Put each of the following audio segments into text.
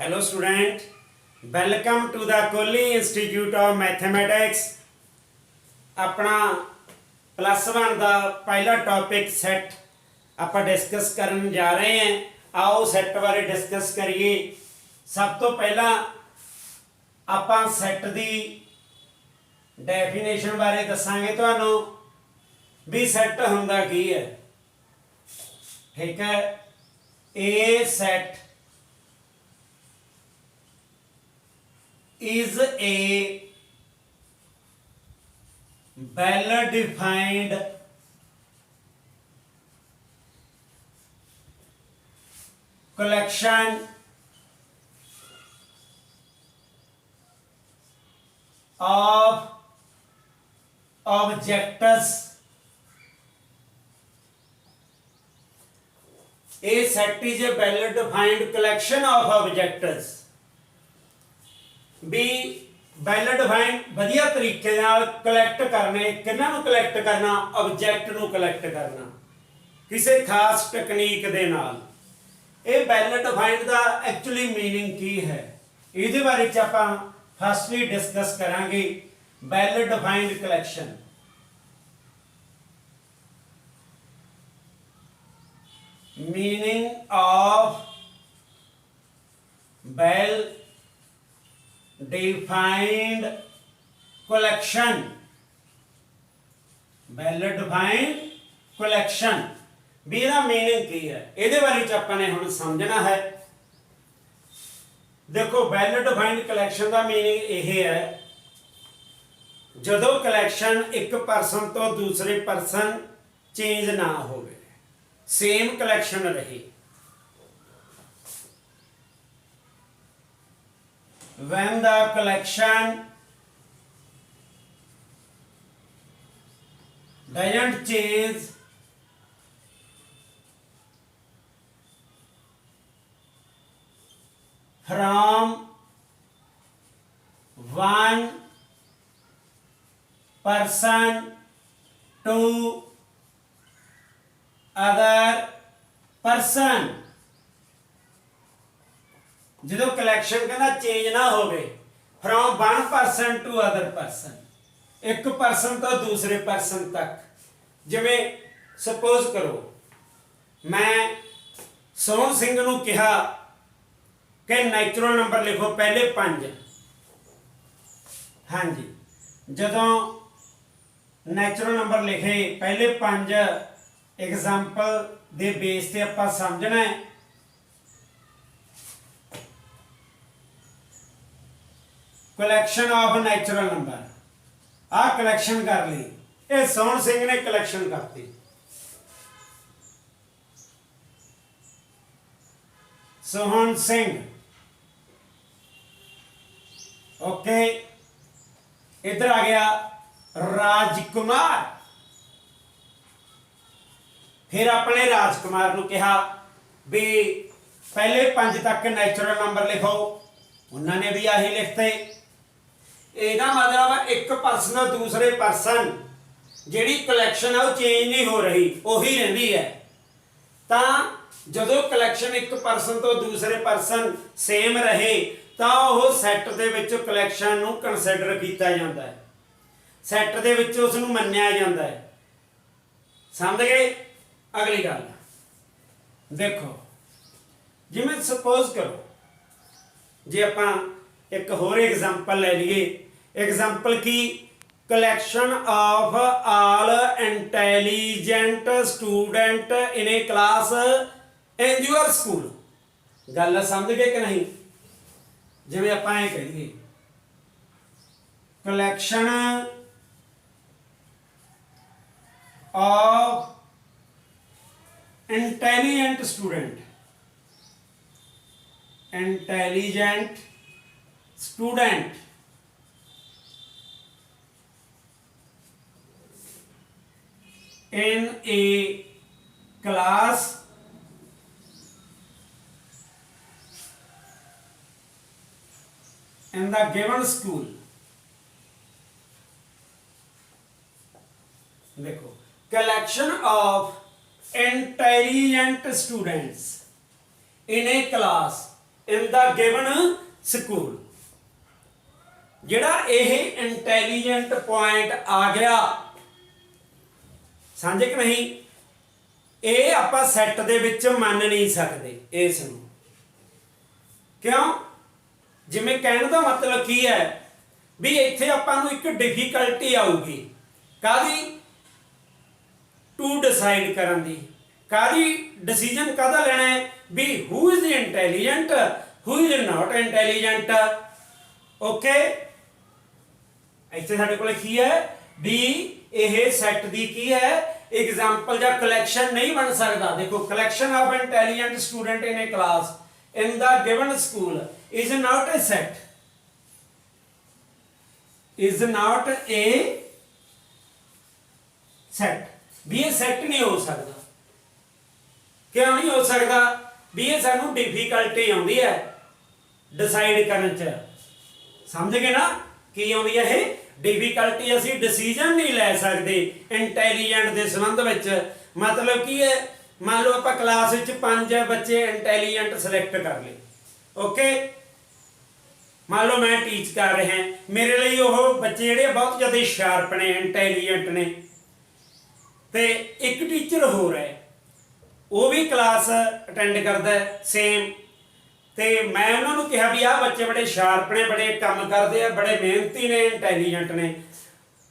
Hello student, welcome to the Kohli Institute of Mathematics। अपना +1 का पहला टॉपिक सैट आप डिस्कस करन जा रहे हैं। आओ सैट बारे डिस्कस करिए। सब तो पहला आप सैट की डेफिनेशन बारे दसांगे तुहानू भी सैट हुंदा की है। ठीक है, ए set is a well defined collection of objects। A set is a well defined collection of objects। भी वैल डिफाइंड वधिया तरीके नाल कलैक्ट करने, किन्हां नूं कलैक्ट करना, ऑब्जैक्ट नूं कलैक्ट करना किसी खास टैक्नीक दे नाल। ये वैल डिफाइंड दा एक्चुअली मीनिंग की है, इहदे बारे च आपां फर्स्टली डिस्कस करांगे। Well defined collection meaning of well defined collection. Well defined collection भी इसका मीनिंग की है, ये बारे अपने हुण समझना है। देखो वैल डिफाइंड कलेक्शन का मीनिंग यह है जदों कलेक्शन एक परसन तो दूसरे परसन चेंज ना हो, सेम कलेक्शन रहे। When the collection doesn't change from one person to other person, जो कलैक्शन कहना चेंज ना हो from one person to other person, एक परसन तो दूसरे परसन तक। जिमें सपोज करो मैं सोहन सिंह नूं कहा कि नैचुरल नंबर लिखो पहले 5। हाँ जी, जदों नैचुरल नंबर लिखे पहले 5 एग्जाम्पल दे बेस से आपां समझना है। कलैक्शन ऑफ नैचुरल नंबर, आ कलैक्शन कर ली, ये सोहन सिंह ने कलैक्शन करती। सोहन सिंह, ओके। इधर आ गया राजकुमार, फिर अपने राजकुमार नूं कहा भी पहले 5 तक नैचुरल नंबर लिखो, उन्होंने भी आही लिखते। ਇਹਦਾ मतलब एक परसन दूसरे परसन ਜਿਹੜੀ कलैक्शन है वो चेंज नहीं हो रही, ਉਹੀ ਰਹਿੰਦੀ है। तो ਜਦੋਂ कलैक्शन एक परसन तो दूसरे परसन सेम रहे तो वह सैट ਦੇ ਵਿੱਚ कलैक्शन ਨੂੰ ਕੰਸੀਡਰ ਕੀਤਾ ਜਾਂਦਾ है, सैट ਦੇ ਵਿੱਚ ਉਸ ਨੂੰ ਮੰਨਿਆ ਜਾਂਦਾ है। समझ गए? अगली गल देखो, जिवें सपोज करो जे आपां एक होर एग्जाम्पल ले लीए। एग्जाम्पल की collection of all intelligent student in A class in your school. गल समझ गए कि नहीं? जिवें आपां ये कहिए collection of intelligent student, intelligent student in a class in the given school। देखो collection of intelligent students in a class in the given school. ਜਿਹੜਾ ਇਹ ਇੰਟੈਲੀਜੈਂਟ ਪੁਆਇੰਟ ਆ ਗਿਆ, ਸਮਝੇ ਕਿ ਨਹੀਂ, ਇਹ ਆਪਾਂ ਸੈੱਟ ਦੇ ਵਿੱਚ ਮੰਨ ਨਹੀਂ ਸਕਦੇ ਇਸ ਨੂੰ। ਕਿਉਂ? ਜਿਵੇਂ ਕਹਿਣ ਦਾ ਮਤਲਬ ਕੀ ਹੈ ਵੀ ਇੱਥੇ ਆਪਾਂ ਨੂੰ ਇੱਕ ਡਿਫਿਕਲਟੀ ਆਊਗੀ, ਕਾਹਦੀ? ਟੂ ਡਿਸਾਈਡ ਕਰਨ ਦੀ। ਕਾਹਦੀ ਡਿਸੀਜਨ ਕਾਹਦਾ ਲੈਣਾ ਹੈ ਵੀ who is intelligent, who is not intelligent. Okay, ਇੱਥੇ ਸਾਡੇ ਕੋਲ ਕੀ ਹੈ ਵੀ ਇਹ ਸੈੱਟ ਦੀ ਕੀ ਹੈ एग्जाम्पल ਜਾਂ कलेक्शन नहीं बन सकता। देखो, collection of intelligent student in A class in the given school is not a set, is not a set। भी ये set नहीं हो सकता। क्यों नहीं हो सकता? भी ये सानू डिफिकल्टी आउंदी है डिसाइड करने च। समझ गए ना की आउंदी है ये डिफिकल्टी? असीं डिसीजन नहीं लै सकते इंटैलीजेंट के संबंध विच। मतलब की है, मान लो आप क्लास 5 बच्चे इंटैलीजेंट सिलेक्ट कर ले। ओके, मान लो मैं टीच कर रहा हैं, मेरे लिए वो बच्चे जिहड़े बहुत ज़्यादा शार्प ने, इंटैलीजेंट ने, ते एक टीचर हो रहा है वो भी क्लास अटेंड करता है सेम, तो मैं उन्होंने कहा भी आ बच्चे बड़े शार्प ने, बड़े काम करते हैं, बड़े मेहनती ने, इंटैलीजेंट ने।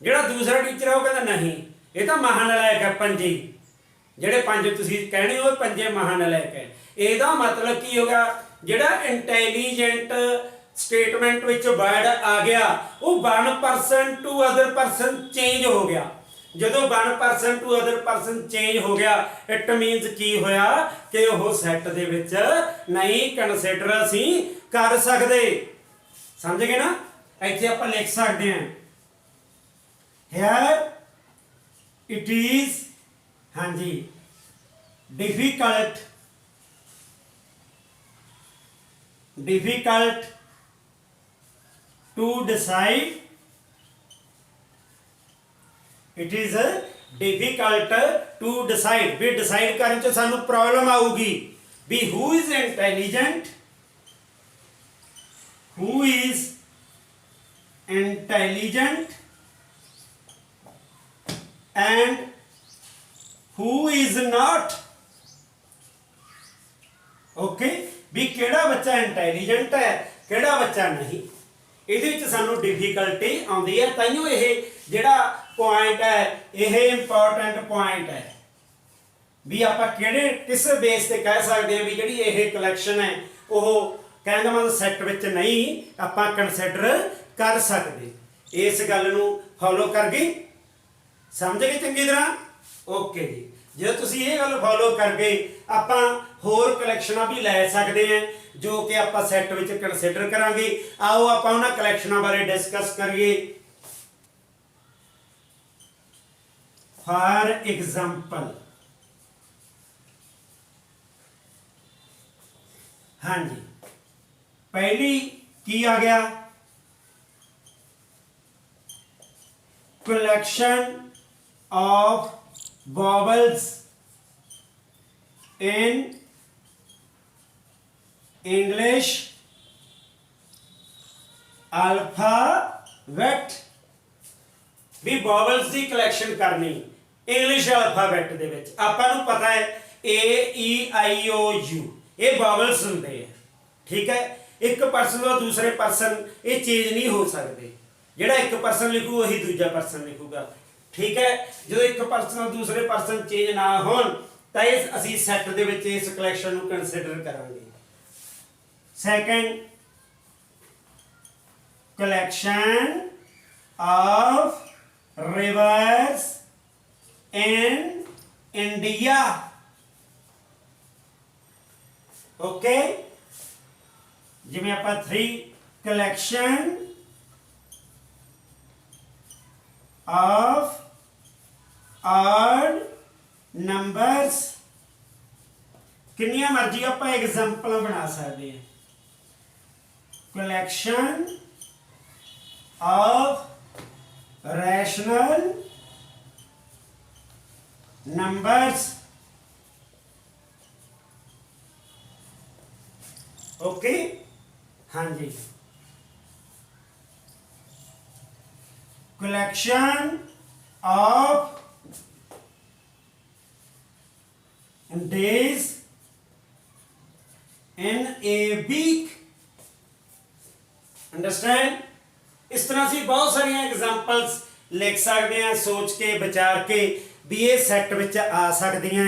जिहड़ा दूसरा टीचर है वो कहता नहीं, ये तो महानालायक है, पंजी ਜਿਹੜੇ 5 ਤੁਸੀਂ कहने हो 5 महानालायक है। ਇਹਦਾ मतलब की होगा, ਜਿਹੜਾ इंटैलीजेंट स्टेटमेंट ਵਿੱਚ वर्ड आ गया वो 1% टू अदर पर्सन चेंज हो गया। ਜਦੋਂ 1% टू अदर पर्सन चेंज हो गया, इट मीनस की होया कि वो सैट ਦੇ ਵਿੱਚ नहीं कंसिडर ਅਸੀਂ कर सकते। समझ गए ना? ਇੱਥੇ ਆਪਾਂ ਲਿਖ ਸਕਦੇ ਹਾਂ here it is, हाँ जी, difficult to decide, it is difficult to decide। भी डिसाइड करने च सानू प्रॉब्लम आऊगी भी who is intelligent, who is intelligent and who is not। Okay, भी केड़ा बच्चा इंटैलीजेंट है, केड़ा बच्चा नहीं, ये सानू डिफिकल्टी आउंदी है। ताइयों ये जिहड़ा पॉइंट है ये इंपॉर्टेंट पॉइंट है भी आपां किहड़े किस बेस ते कह सकते हैं भी जिहड़ी ये कलैक्शन है वो कहने का मतलब सैट विच नहीं आपां कंसिडर कर सकते। इस गल नूं फॉलो कर गए, समझ गए चंगी तरह? ओके जी, जो तुसीं ये गल फॉलो कर गए आपां होर कलैक्शनां भी लै सकते हैं जो कि आपां सैट विच कंसिडर करांगे। आओ आपां उन्हां कलैक्शनां बारे डिस्कस करिए। फॉर एग्जाम्पल, हाँ जी, पहली की आ गया collection of vowels in English alphabet। भी vowels की कलैक्शन करनी इंग्लिश अल्फाबेट दे विच। आपां नूं पता है AEIOU ये vowels हुंदे हैं, ठीक है। एक परसन तो दूसरे परसन ये चेंज नहीं हो सकते, जिहड़ा एक परसन लिखू वही दूजा परसन लिखूगा, ठीक है। जो एक परसन दूसरे परसन चेंज ना हो तो असी सैट दे विच इस कलैक्शन नूं कंसिडर करांगे। Second, collection of reverse in India. Okay, जिवें आपां 3 कलैक्शन ऑफ ऑड नंबर्स, कितनी मर्जी आप एग्जाम्पल बना सकते हैं। Collection of rational numbers okay हाँ जी collection of days in a week understand. इस तरह से बहुत सारिया एग्जाम्पल्स लिख सकते हैं सोच के विचार के भी ये सैट विच आ सकदियां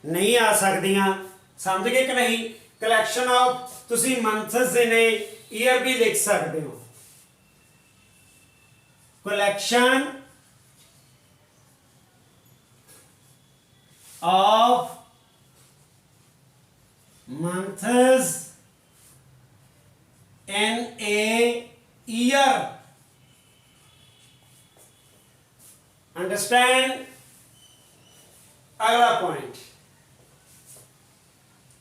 नहीं आ सकदियां समझ गए कि नहीं। कलैक्शन ऑफ तुसी मंथ्स ने ईयर भी लिख सकते हो collection of months in a year understand। अगला पॉइंट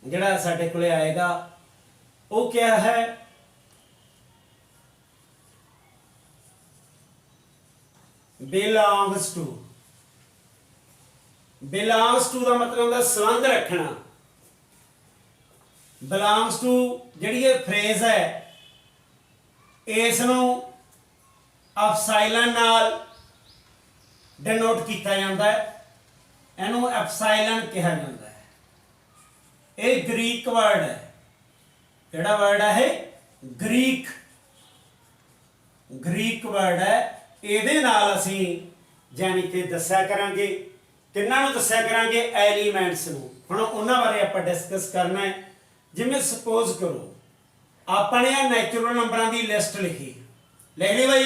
जड़ा साडे कोले आएगा वो क्या है belongs to। belongs to का मतलब होता संबंध रखना। belongs to जिहड़ी ये फ्रेज है इस नूं एप्सिलॉन नाल डिनोट किया जाता है इहनूं एप्सिलॉन कहा जाता है। ये ग्रीक वर्ड है जिहड़ा वर्ड है ग्रीक ग्रीक वर्ड है इहदे नाल असीं जानी कि दस्सिया करांगे किन्हां नूं दस्सिया करांगे एलीमेंट्स नूं। हुण उन्हां बारे आपां डिस्कस करना है। जिवें सपोज करो आपने नैचुरल नंबरों की लिस्ट लिखी लिख ली भाई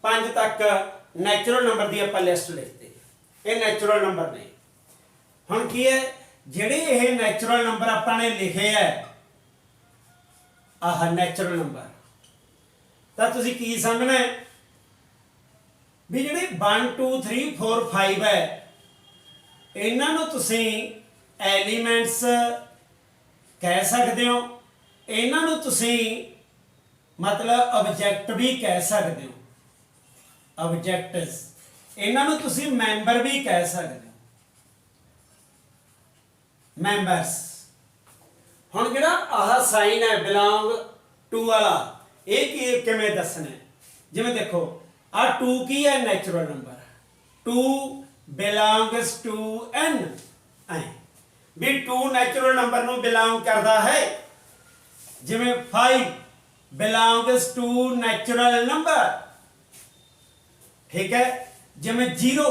5 तक नैचुरल नंबर की आप लिस्ट लिखते ये नैचुरल नंबर ने। हुण की है जिहड़े ये नैचुरल नंबर आपने लिखे है आह नैचुरल नंबर तो तुसीं की समझना है भी जिहड़े 1 2 3 4 5 है इन्हां नूं तुसीं एलीमेंट्स कह सकते हो इन्हां नूं तुसीं मतलब ऑब्जेक्ट भी कह सकते हो ऑब्जेक्ट्स इन्हां नूं तुसीं मैंबर भी कह सकते हो मैंबर्स। हुण जिहड़ा आह साइन है बिलोंग टू वाला ये किवें दसना है जिवें देखो आ 2 की है natural number 2 belongs to n ऐ भी 2 नैचुरल नंबर नूं बिलोंग करता है जिवें 5 बिलोंग्स टू नैचुरल नंबर ठीक है। जिवें 0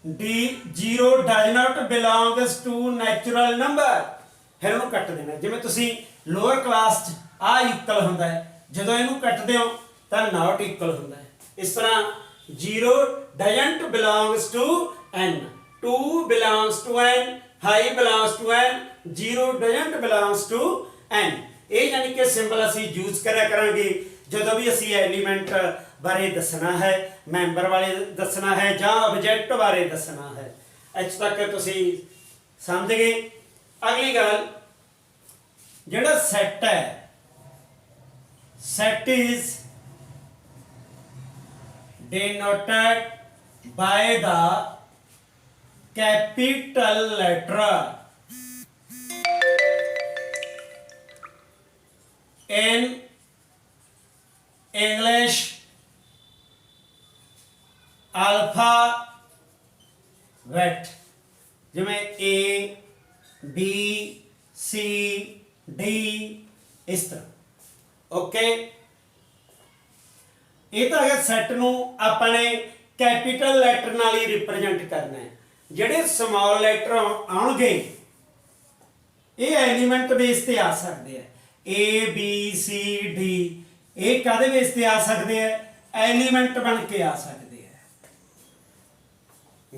0 does not belongs to natural number फिर उन्होंने कट देना। जिवें तुसीं लोअर क्लास च आ इक्वल हुंदा है जदों इहनूं कटदे हो तां नॉट इक्वल हुंदा है। इस तरह 0 doesn't belongs to n 2 belongs to n 5 belongs to n 0 doesn't belongs to n। ये यानी कि सिंबल असी यूज करा करांगे जदों भी असी एलीमेंट बारे दसना है मैंबर वाले दसना है जां ऑब्जेक्ट बारे दसना है। इत्थे तक तुसी समझ गए। अगली गल जिहड़ा सैट है set is denoted by the capital letter in English alphabet जिमें A B C D इस तरह ओके। ये तो है सैट नूं अपने कैपिटल लैटर नाल ही रिप्रेजेंट करना है। जिहड़े स्मॉल लैटर आउणगे ये एलीमेंट बेस ते आ सकते हैं ए बी सी डी ये काहदे बेस ते आ सकते हैं एलीमेंट बन के आ सकते हैं।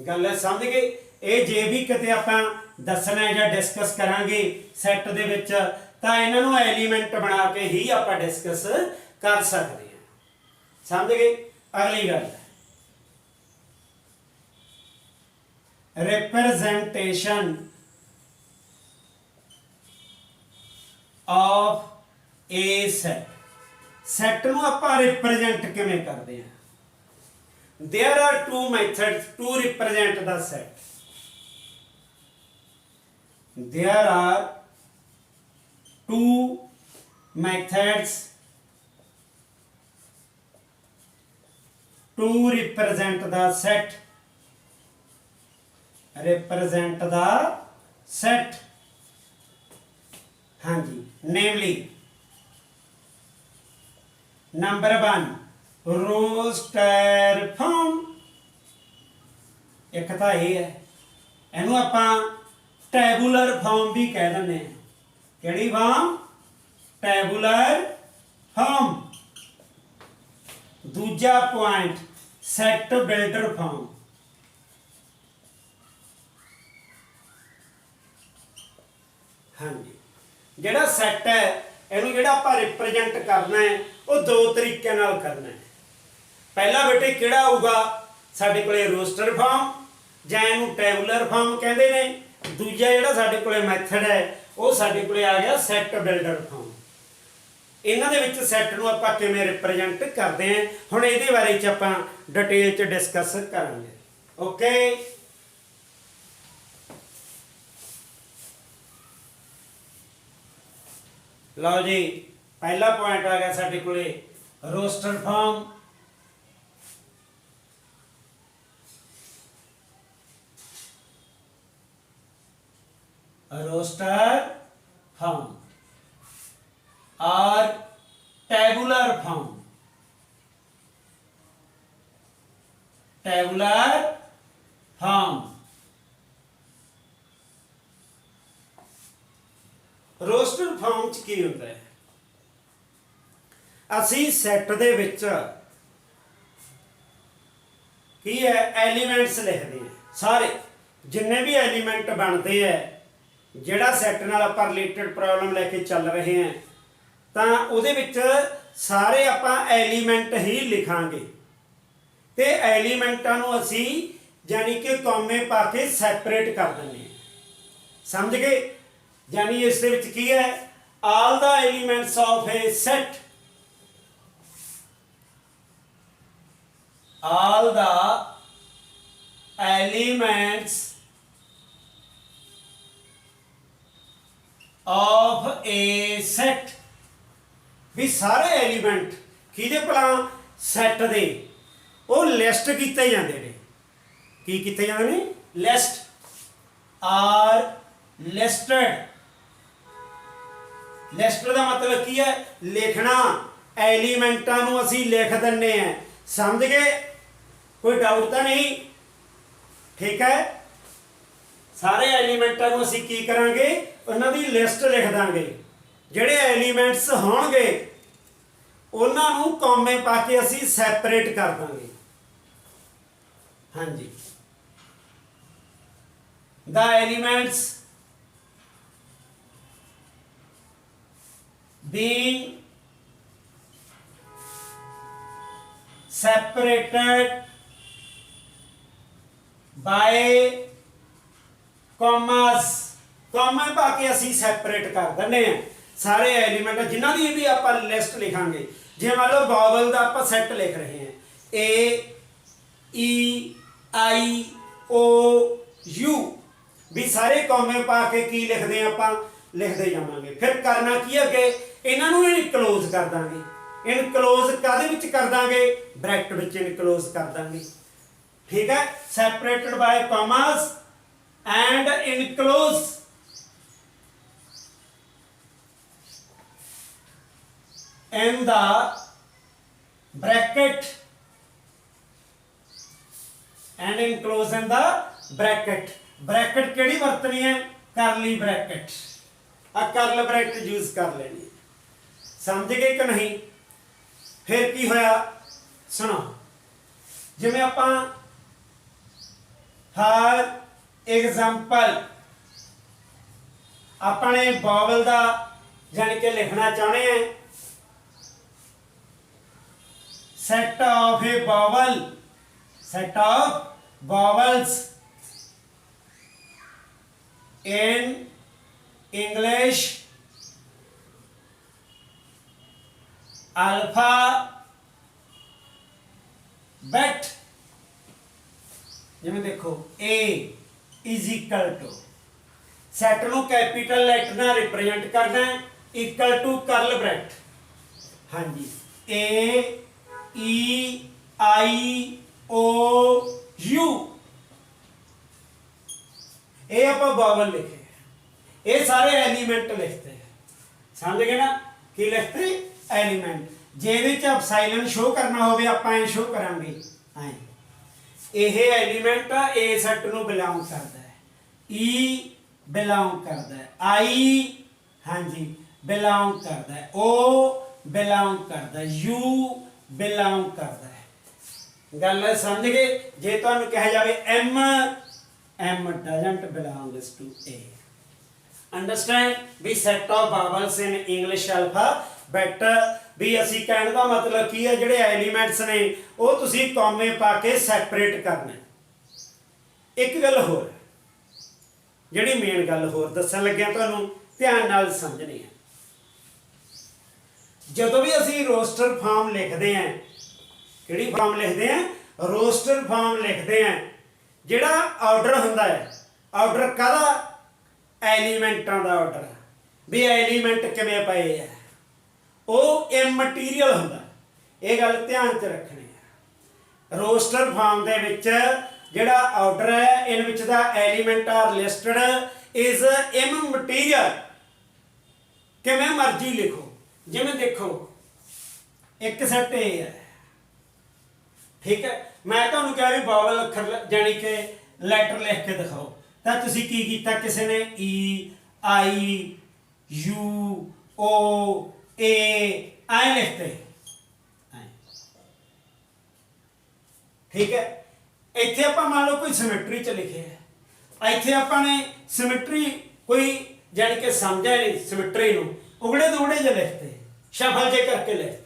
गल समझ गए। ये जे भी किते आपां दसना है या डिस्कस करांगे सैट दे विच तां इन्हां नूं एलीमेंट बना के ही आपां डिस्कस कर सकते हैं। समझ गए। अगली गल representation of a set set नूं आपां रिप्रेजेंट किवें करदे हैं। There are two methods to represent the set. There are two methods to represent the set. Represent the set. हाँ जी, namely number 1 roster form, एक ਤਾਂ ਇਹ ਹੈ, ਇਹਨੂੰ ਆਪਾਂ ਟੈਬੂਲਰ ਫਾਰਮ ਵੀ ਕਹਿ ਦਿੰਦੇ ਹਾਂ। ਕਿਹੜੀ ਫਾਰਮ? ਟੈਬੂਲਰ ਫਾਰਮ। ਦੂਜਾ ਪੁਆਇੰਟ ਸੈਟ ਬਿਲਡਰ ਫਾਰਮ। ਹਾਂਜੀ, ਜਿਹੜਾ ਸੈਟ ਹੈ ਇਹਨੂੰ ਜਿਹੜਾ ਆਪਾਂ ਰਿਪਰੈਜ਼ੈਂਟ ਕਰਨਾ ਹੈ ਉਹ ਦੋ ਤਰੀਕਿਆਂ ਨਾਲ ਕਰਨਾ ਹੈ। ਪਹਿਲਾ ਬੇਟੇ ਕਿਹੜਾ ਆਊਗਾ ਸਾਡੇ ਕੋਲੇ? ਰੋਸਟਰ ਫਾਰਮ ਜਾਂ ਇਹਨੂੰ ਟੈਬੂਲਰ ਫਾਰਮ ਕਹਿੰਦੇ ਨੇ। ਦੂਜਾ ਜਿਹੜਾ ਸਾਡੇ ਕੋਲੇ ਮੈਥਡ ਹੈ ਉਹ ਸਾਡੇ ਕੋਲੇ ਆ ਗਿਆ ਸੈਟ ਬਿਲਡਰ ਫਾਰਮ। ਇਹਨਾਂ ਦੇ ਵਿੱਚ ਸੈਟ ਨੂੰ ਆਪਾਂ ਕਿਵੇਂ ਰਿਪਰੈਜ਼ੈਂਟ ਕਰਦੇ ਹਾਂ, ਹੁਣ ਇਹਦੇ ਬਾਰੇ 'ਚ ਆਪਾਂ ਡਿਟੇਲ 'ਚ ਡਿਸਕਸ ਕਰਾਂਗੇ। ਓਕੇ, ਲਓ ਜੀ, ਪਹਿਲਾ ਪੁਆਇੰਟ ਆ ਗਿਆ ਸਾਡੇ ਕੋਲੇ ਰੋਸਟਰ ਫਾਰਮ। रोस्टर फॉर्म और tabular form. Tabular form. Roster form च की होता है? असी सैट दे विच की है एलीमेंट्स लिखते हैं। सारे जिन्ने भी एलीमेंट बनते हैं, ਜਿਹੜਾ ਸੈੱਟ ਨਾਲ ਆਪਾਂ ਰਿਲੇਟਡ ਪ੍ਰੋਬਲਮ ਲੈ ਕੇ ਚੱਲ ਰਹੇ ਹਾਂ, ਤਾਂ ਉਹਦੇ ਵਿੱਚ ਸਾਰੇ ਆਪਾਂ ਐਲੀਮੈਂਟ ਹੀ ਲਿਖਾਂਗੇ ਤੇ ਐਲੀਮੈਂਟਾਂ ਨੂੰ ਅਸੀਂ ਯਾਨੀ ਕਿ ਕੌਮੇ ਪਾ ਕੇ ਸੈਪਰੇਟ ਕਰ ਦਿੰਦੇ ਹਾਂ। ਸਮਝ ਗਏ? ਯਾਨੀ ਇਸ ਦੇ ਵਿੱਚ ਕੀ ਹੈ? All the elements of a set, all the elements of a set, भी सारे एलीमेंट किहदे भला? सैट दे वो लिस्ट कीते जांदे ने। की कीते जांदे ने? List are listed. लिस्ट का मतलब की है? लिखना। एलीमेंटां नूं असीं लिख दिंदे हैं। समझ गए? कोई डाउट तो नहीं? ठीक है, सारे एलीमेंटां नूं असीं की करांगे? उन्हां दी लिस्ट लिख दांगे। जिहड़े एलीमेंट्स होणगे उन्हां नूं कॉमे पा के असीं सैपरेट कर दांगे। हाँ जी, the elements being separated by commas, commas पा के असी सैपरेट कर देने हैं सारे एलीमेंट जिन्हों की भी आप लिस्ट लिखांगे। जे मान लो वॉवल का आप सैट लिख रहे हैं, ए ई आई ओ यू, भी सारे कॉमे पा के की लिखते हैं? आप लिखते जावांगे। फिर करना की है कि इन्हों इनक्लोज कर देंगे। इनक्लोज काहदे विच कर देंगे? ब्रैकेट विच इनक्लोज कर देंगे। ठीक है, separated by commas and enclose in the bracket and enclose in the bracket। Bracket केड़ी वरतनी है? करली ब्रैकेट। आ करल ब्रैकेट यूज कर लेनी। समझ गए कि नहीं? फिर की होया सुनो, जिवें आपां फॉर एग्जाम्पल अपने वॉवल का जान के लिखना चाहते हैं, set of a vowel, set of vowels in English alphabet। जिवें देखो A is equal to, set नूं कैपीटल लैटर नाल रिप्रेजेंट करना है इक्वल टू करल ब्रैकेट, हाँ जी, ए ई आई ओ यू, ये आप बावल लिखे, ये सारे एलिमेंट लिखते हैं, समझ गए ना कि लिखते एलिमेंट। जे एप्सिलॉन शो करना हो आप शो करांगे ये एलिमेंट ए सैट नूं बिलोंग करता है, ई बिलोंग करता है, आई हाँ जी बिलोंग करता है, ओ बिलोंग करता है, यू बिलोंग करता है। गल समझ गए। जे तुहानूं कहा जाए M, M doesn't belongs to A. Understand भी set of vowels in English alphabet भी असी कहने का मतलब की है, जिहड़े एलीमेंट्स ने वो तुसी कॉमे पा के सैपरेट करने। एक गल होर जिहड़ी मेन गल होर दस्सण लग्या तुहानूं ध्यान नाल समझनी है, जदों भी असी रोस्टर फॉर्म लिखते हैं, किहड़ी फॉर्म लिखते हैं, रोस्टर फॉर्म लिखते हैं, जिहड़ा ऑर्डर हुंदा है, ऑर्डर काहदा, एलीमेंटां दा ऑर्डर भी एलीमेंट किवें पए है, वो इमटीरियल हुंदा। ये गल ध्यान च रखनी है। रोस्टर फॉर्म दे विच जिहड़ा ऑर्डर है, इन विच दा element are listed is immaterial. किवें मर्जी लिखो, जिवें देखो एक सैट ए है, ठीक है, मैं तुहानूं कहा भी बावल अखर जानी कि लैटर लिख के दिखाओ, तो तुसीं की कीता, किसी ने ई आई यू ओ ए आए लिखते, ठीक है। इत्थे आपां मान लो कोई सिमेट्री च लिखे है, इत्थे आपां ने सिमेट्री कोई जानी कि समझा नहीं, सिमेट्री नूं उगड़े दुगड़े जे लिखते, शफल जे करके लिखते।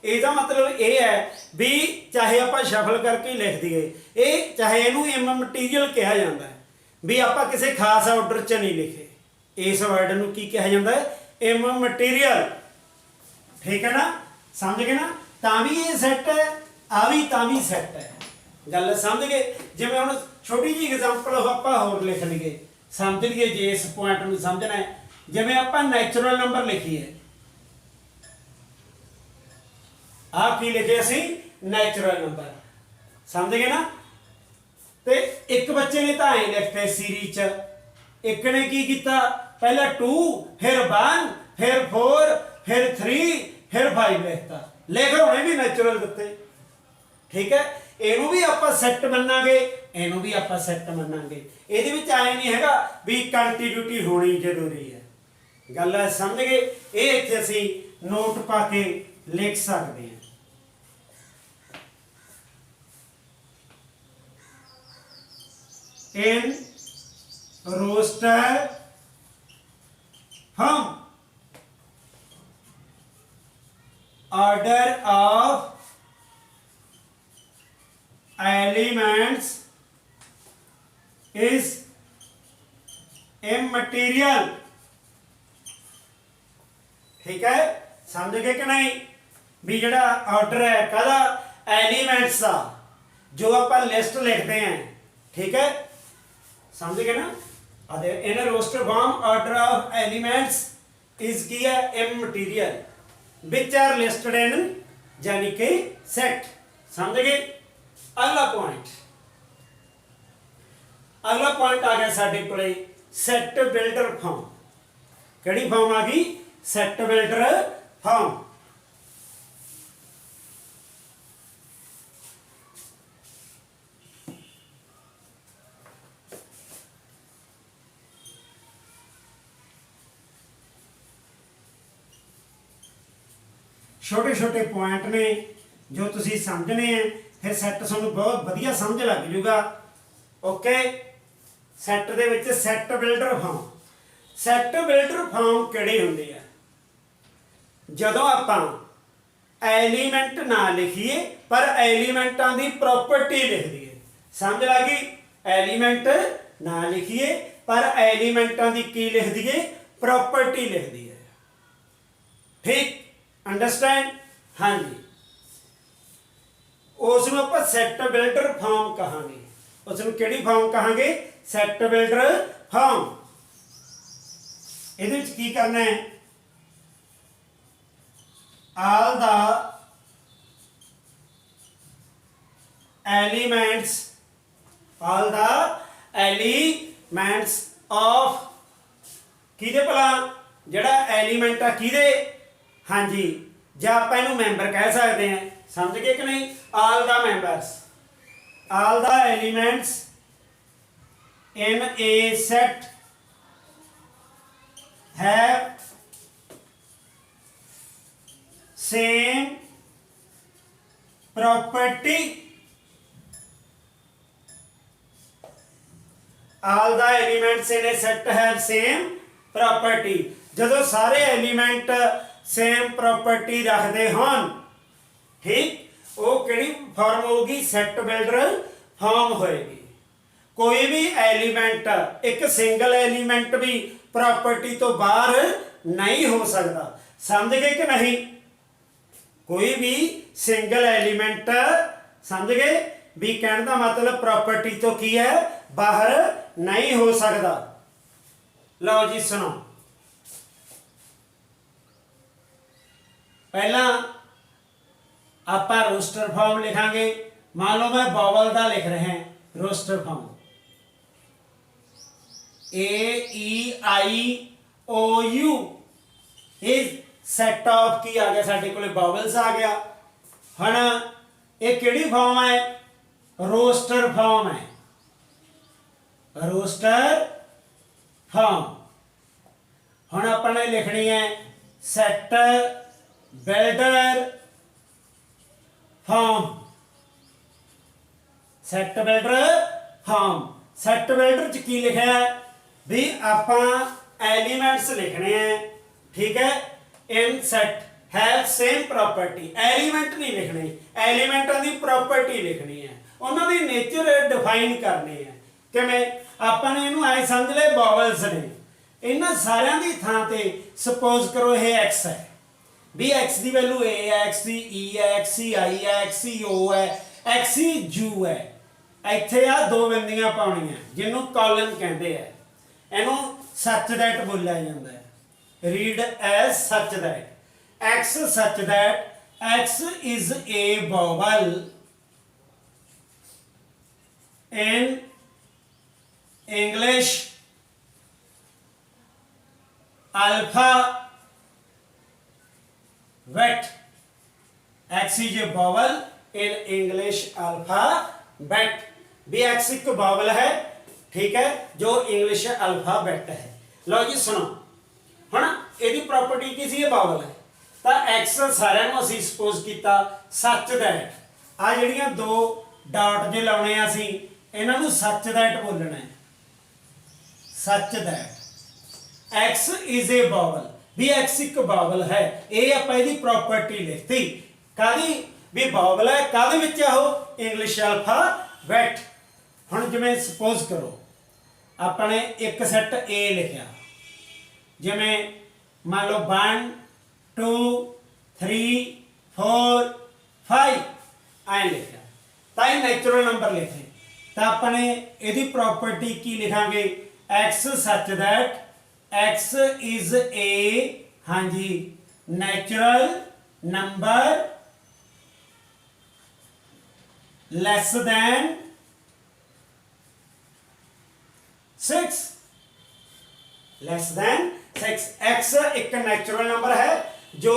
इसका मतलब ये है भी चाहे आप शफल करके ही लिख दिए, ये चाहे इनू इमटीरियल कहा जाता है भी आप किसी खास ऑर्डर च नहीं लिखे, इस वर्ड नूं की कहा जाता है, इमटीरियल, ठीक है ना, समझ गए ना। तां भी ये सैट है, आ भी तां भी सैट है, गल समझ गए। जिवें हुण छोटी जी एग्जांपल आप होर लिख लीए, समझ लीए जे इस पॉइंट नूं समझना है, जिवें आप नैचुरल नंबर लिखीए, आ की लिखे असी नैचुरल नंबर, समझ गए ना। तो एक बच्चे ने तो ऐ लिखते सीरीज च, एक ने की किया, पहला 2 फिर 1 फिर 4 फिर 3 फिर 5 लिखता, लिख होने भी नैचुरल दिते, ठीक है। इनू भी आप सैट मनांगे, इनू भी आप सैट मनांगे, ये आए नहीं हैगा भी कंटीन्यूटी होनी जरूरी है, गल समझ गए। ये इत्थे असी नोट पा के लिख सकते हैं। In roster form, order of elements is immaterial, ठीक है, समझ गए कि नहीं भी जिहड़ा ऑर्डर है कहदा एलिमेंट्स का, जो आप लिस्ट लिखते हैं, ठीक है, समझ गए ना। In roster form order of elements is की है immaterial which are listed in यानी कि सेट, समझ गए। अगला पॉइंट आ गया साडे कोले सेट बिल्डर फॉर्म। किहड़ी फॉर्म आ गई? Set builder form. छोटे छोटे पॉइंट ने जो तुसी समझने हैं, फिर सैट तुहानूं बहुत वधिया समझ लग जूगा। ओके, सैट दे विच set builder form, set builder form किहड़े हुंदे आ? जदों आपां एलीमेंट ना लिखिए पर एलीमेंटां दी प्रॉपर्टी लिख दईए, समझ लगी? एलीमेंट ना लिखिए पर एलीमेंटां दी की लिख दईए? प्रॉपर्टी लिख दईए। ठीक, अंडरस्टैंड? हाँ जी, उसनूं आपां सैट बिल्डर फॉर्म कहांगे। उसनूं किहड़ी फॉर्म कहांगे? Set builder form. इहदे विच की करना है? all the elements, all the elements of ਕਿਹਦੇ ਭਲਾ ਜਿਹੜਾ ਐਲੀਮੈਂਟ ਆ ਕਿਹਦੇ ਹਾਂਜੀ ਜਾਂ ਆਪਾਂ ਇਹਨੂੰ ਮੈਂਬਰ ਕਹਿ ਸਕਦੇ ਹਾਂ ਸਮਝ ਗਏ ਕਿ ਨਹੀਂ all the members, all the elements in a set have same property, all the elements in a set have same property ਜਦੋਂ ਸਾਰੇ ਐਲੀਮੈਂਟ ਸੇਮ ਪ੍ਰੋਪਰਟੀ ਰੱਖਦੇ ਹੋਣ ਠੀਕ ਉਹ ਕਿਹੜੀ ਫਾਰਮ ਹੋਊਗੀ ਸੈਟ ਬਿਲਡਰ ਫਾਰਮ ਹੋਏਗੀ ਕੋਈ ਵੀ ਐਲੀਮੈਂਟ ਇੱਕ ਸਿੰਗਲ ਐਲੀਮੈਂਟ ਵੀ ਪ੍ਰੋਪਰਟੀ ਤੋਂ ਬਾਹਰ ਨਹੀਂ ਹੋ ਸਕਦਾ ਸਮਝ ਗਏ ਕਿ ਨਹੀਂ ਕੋਈ ਵੀ ਸਿੰਗਲ ਐਲੀਮੈਂਟ ਸਮਝ ਗਏ ਵੀ ਕਹਿਣ ਦਾ ਮਤਲਬ ਪ੍ਰੋਪਰਟੀ ਤੋਂ ਕੀ ਹੈ ਬਾਹਰ ਨਹੀਂ ਹੋ ਸਕਦਾ ਲਓ ਜੀ ਸੁਣੋ ਪਹਿਲਾਂ ਆਪਾਂ ਰੋਸਟਰ ਫਾਰਮ ਲਿਖਾਂਗੇ मान लो मैं बावल का लिख रहे हैं roster form AEIOU is set of की आ गया साडे कोले बावल्स आ गया हण ये केड़ी फॉर्म है रोस्टर फॉर्म है रोस्टर फॉर्म हण अपने लिखनी है set builder form set builder form set builder च की लिखा है भी आपां एलिमेंट्स लिखने हैं ठीक है in set have same property element नहीं लिखने एलिमेंटां दी प्रॉपर्टी लिखनी है उन्हां दी नेचर डिफाइन करनी है किवें आपां ने इहनूं ऐ समझ ले बावल्स ने इन्हां सारियां दी थां ते सपोज करो ये x है भी x दी वैल्यू a है x दी e है x दी i है x दी o है x दी u है ਇੱਥੇ ਆ ਦੋ ਬਿੰਦੀਆਂ ਪਾਉਣੀਆਂ ਜਿਹਨੂੰ ਕਾਲਮ ਕਹਿੰਦੇ ਆ ਇਹਨੂੰ ਸੱਚ ਦੈਟ ਬੋਲਿਆ ਜਾਂਦਾ ਹੈ ਰੀਡ ਐਸ ਸੱਚ that x such that x is a vowel in English alphabet x is a vowel in English alphabet भी एक्स एक बावल है ठीक है जो इंग्लिश अल्फाबेट है लो जी सुनो हुण ਇਹਦੀ प्रॉपर्टी की सी बावल है ਤਾਂ x ਸਾਰਿਆਂ ਨੂੰ ਅਸੀਂ ਸਪੋਜ਼ ਕੀਤਾ ਸੱਚ ਦੈਟ ਆ ਜਿਹੜੀਆਂ ਦੋ ਡਾਟ ਜੇ ਲਾਉਣੇ ਆ ਅਸੀਂ ਇਹਨਾਂ ਨੂੰ ਸੱਚ ਦੈਟ ਬੋਲਣਾ ਹੈ ਸੱਚ that x is a vowel ਵੀ x ਇੱਕ ਬਾਵਲ ਹੈ ਇਹ ਆਪਾਂ ਇਹਦੀ प्रॉपर्टी ਲਿਖਤੀ ਕਾਦੀ ਵੀ ਬਾਵਲ ਹੈ ਕਾਦੇ ਵਿੱਚ ਆ ਉਹ ਇੰਗਲਿਸ਼ ਅਲਫਾਬੈਟ ਹੁਣ ਜਿਵੇਂ ਸਪੋਜ਼ ਕਰੋ ਆਪਾਂ ਨੇ ਇੱਕ ਸੈੱਟ A ਲਿਖਿਆ ਜਿਵੇਂ ਮੰਨ ਲਓ 1 2 3 4 5 ਐ ਲਿਖਿਆ ਤਾਂ ਇਹ ਨੈਚੁਰਲ ਨੰਬਰ ਲਿਖੇ ਤਾਂ ਆਪਾਂ ਨੇ ਇਹਦੀ ਪ੍ਰੋਪਰਟੀ ਕੀ ਲਿਖਾਂਗੇ x such that x is a ਹਾਂਜੀ natural number less than 6 less than 6 x एक नेचुरल नंबर है जो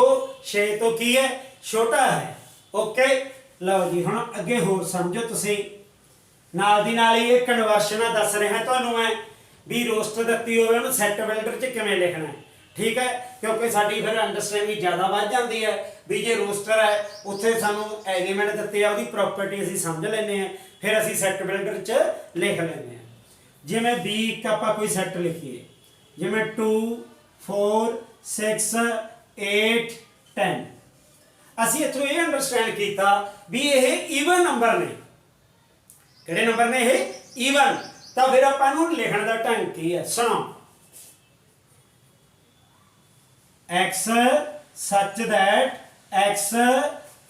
6 तो की है छोटा है ओके लो जी हुण अगे होर समझो तुसी नाल दी नाल ही कन्वर्शन दस रहा तुहानूं मैं भी रोस्टर दित्ती होवे उहनूं सैट बिल्डर च किवें लिखना है ठीक है क्योंकि साडी फिर अंडरस्टैंडिंग ज़्यादा बढ़ जाती है भी जे रोस्टर है उत्थे सानूं एलीमेंट दित्ते आ उहदी प्रॉपर्टी असीं समझ लैंदे हैं फिर असीं सैट बिल्डर च लिख लैंदे हैं जिवें बी एक आपां कोई सैट लिखीए जिवें 2 4 6 8 10 असीं इत्थों ये अंडरस्टैंड कीता भी ये ईवन नंबर ने किहड़े नंबर ने ये ईवन तां फिर आपां नूं लिखण दा ढंग की है सुणो x such that x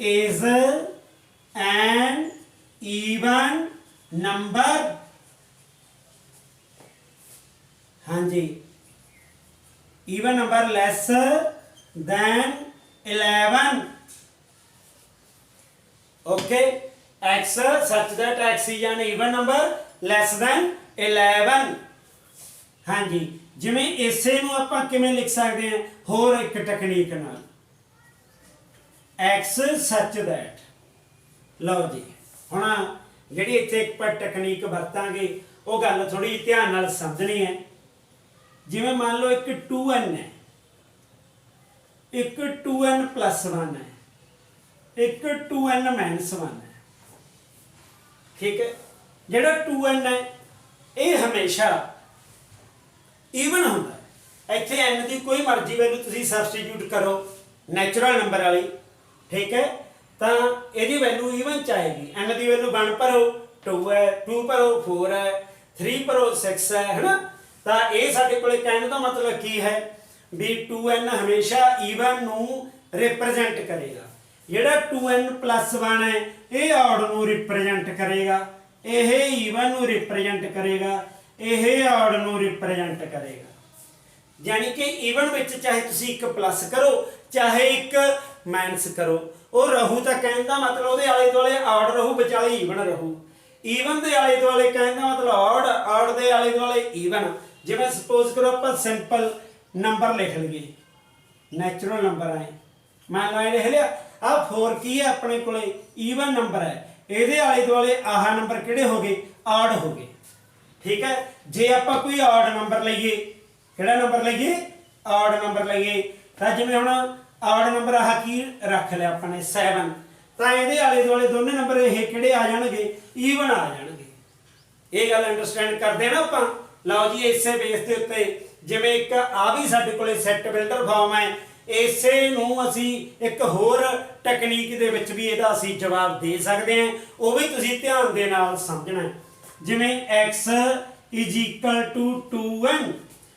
is an even number हाँ जी even number less than 11 okay x such that x is an even number less than 11 हाँ जी जिवें इसे नूं आपां किवें लिख सकते हैं होर एक टैक्नीक नाल x such that लो जी हुण जिहड़ी इत्थे एक टैक्नीक वरतांगे वो गल थोड़ी ध्यान नाल समझनी है जिवें मान लो एक 2n है एक 2n + 1 है एक 2n - 1 है ठीक है जिहड़ा 2n है ये हमेशा ईवन होंदा है इत्थे n की कोई मर्जी वैल्यू तुसीं सबस्टिट्यूट करो नैचुरल नंबर वाली ठीक है तो यदि वैल्यू ईवन च आएगी n की वैल्यू 1 भरो 2 है 2 भरो 4 है 3 भरो 6 है ना तो ये साडे कोले कहने का मतलब की है भी 2n हमेशा ईवन नूं रिप्रजेंट करेगा जिहड़ा 2n + 1 है ये ऑड नूं रिप्रजेंट करेगा यह ईवन नूं रिप्रजेंट करेगा यह ऑड नूं रिप्रजेंट करेगा यानी कि ईवन विच चाहे तुसीं एक प्लस करो चाहे एक माइनस करो वो रहू तो कहने का मतलब वो आले दुआले ऑड रहू विचाले ईवन रहू ईवन के आले दुआले कहने का मतलब ऑड ऑड के आले दुआले ईवन जिवें सपोज करो आप सिंपल नंबर लिख लीए नैचुरल नंबर आए मान लो लिख लिया आ 4 की है अपने को ईवन नंबर है ये आले दुआले आह नंबर किहड़े हो गए ऑड हो गए ठीक है जे आप कोई ऑड नंबर लीए किहड़ा नंबर लीए ऑड नंबर लीए तो जिवें हुण ऑड नंबर आह की रख लिया अपने 7 तो ये आले दुआले दोनों नंबर ये किहड़े आ जाणगे ईवन आ जाणगे ये गल अंडरस्टैंड करते ना आपां लो जी इसे बेस के उत्ते जिवें एक आ भी साडे कोले सैट बिल्डर फॉर्म है इसे नूं असीं एक होर टैक्नीक दे विच भी इहदा असीं जवाब दे सकते हैं वो भी तुसीं ध्यान दे नाल समझना जिवें x = 2n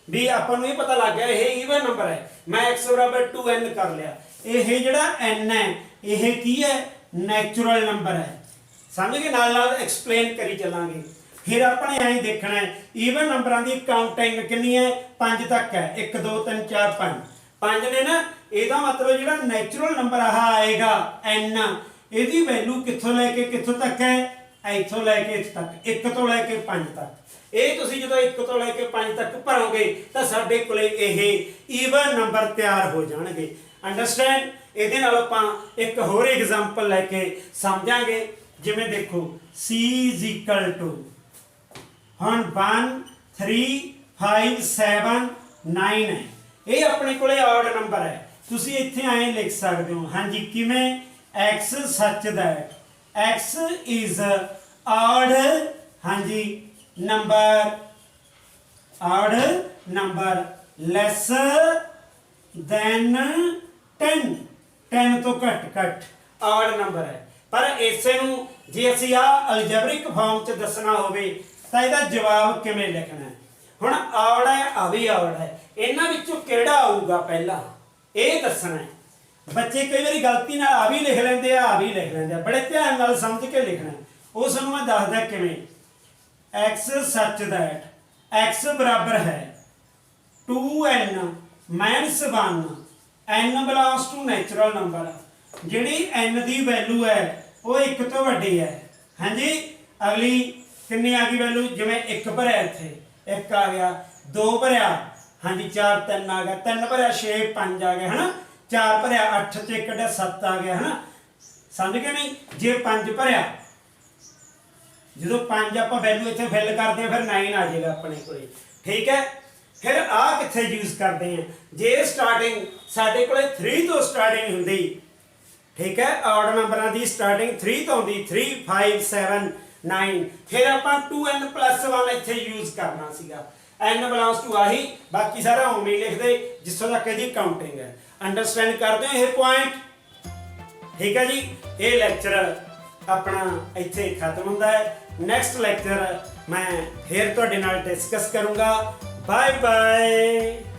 भी आपां नूं ये पता लग गया ये ईवन नंबर है मैं x = 2n कर लिया ये जिहड़ा n है ये की है नैचुरल नंबर है समझ गए नाल नाल एक्सप्लेन करी चलांगे फिर अपने ऐ देखना है ईवन नंबरां दी काउंटिंग कितनी है 5 तक है 1 2 3 4 5 5 ने ना ਇਹਦਾ मतलब ਜਿਹੜਾ ਨੈਚੁਰਲ ਨੰਬਰ ਆਏਗਾ n ਇਹਦੀ ਵੈਲਿਊ ਕਿੱਥੋਂ ਲੈ ਕੇ ਕਿੱਥੋਂ ਤੱਕ ਹੈ ਇੱਥੋਂ ਲੈ ਕੇ ਇੱਥੇ ਤੱਕ 1 ਤੋਂ ਲੈ ਕੇ 5 ਤੱਕ ਇਹ ਤੁਸੀਂ ਜਦੋਂ 1 ਤੋਂ ਲੈ ਕੇ 5 ਤੱਕ ਭਰੋਗੇ ਤਾਂ ਸਾਡੇ ਕੋਲੇ ਇਹ ਈਵਨ ਨੰਬਰ ਤਿਆਰ ਹੋ ਜਾਣਗੇ ਅੰਡਰਸਟੈਂਡ ਇਹਦੇ ਨਾਲ ਆਪਾਂ ਇੱਕ ਹੋਰ ਐਗਜ਼ਾਮਪਲ ਲੈ ਕੇ ਸਮਝਾਂਗੇ ਜਿਵੇਂ ਦੇਖੋ c = ਹੁਣ 1 3 5 7 9 है ये अपने को ऑड नंबर है तुसी इत्थे आए लिख सकते हो हाँ जी किवें x such that x is odd हाँ जी नंबर लैस दैन 10 तो घट ऑड नंबर है पर इसे नूं जे असीं अलजेब्रिक फॉर्म च दसना होवे तां इहदा जवाब किवें लिखना है हुण ऑड है आ भी ऑड है इन्हां विचों किहड़ा आऊगा पहला ये दसना है बच्चे कई बार गलती नाल आ भी लिख लेंदे आ भी लिख लेंदे बड़े ध्यान नाल समझ के लिखना वो सानूं मैं दसदा किवें x सच दैट x बराबर है 2n - 1 n belongs to natural number जिहड़ी n की वैल्यू है वो 1 तो वड्डी है हाँ जी अगली कितनी आ गई वैल्यू जिवें 1 भरिया इत्थे 1 आ गया 2 भरिया हाँ जी 4 3 आ गया 3 भरिया 6 5 आ गया है ना 4 भरिया 8 ते 1 7 आ गया है ना समझ गए नहीं जे 5 भरिया जो 5 आप वैल्यू इत्थे फिल करते हैं फिर 9 आ जाएगा अपने को ठीक है फिर आ कित्थे यूज करते हैं जे स्टार्टिंग साडे कोले 3 तो स्टार्टिंग हुंदी ठीक है ऑड नंबरां दी स्टार्टिंग 3 तो हुंदी 3 5 7 9 फिर आपां 2n + 1 इत्थे यूज करना सीगा n बिलोंग्स टू आही बाकी सारा उम्मीद लिख दे जिसों तक इसकी काउंटिंग है अंडरस्टैंड करते हो ये पॉइंट ठीक है जी ये लैक्चर अपना इत्थे खत्म होंदा है नैक्सट लैक्चर मैं फिर तुहाडे नाल डिस्कस करूँगा बाय बाय।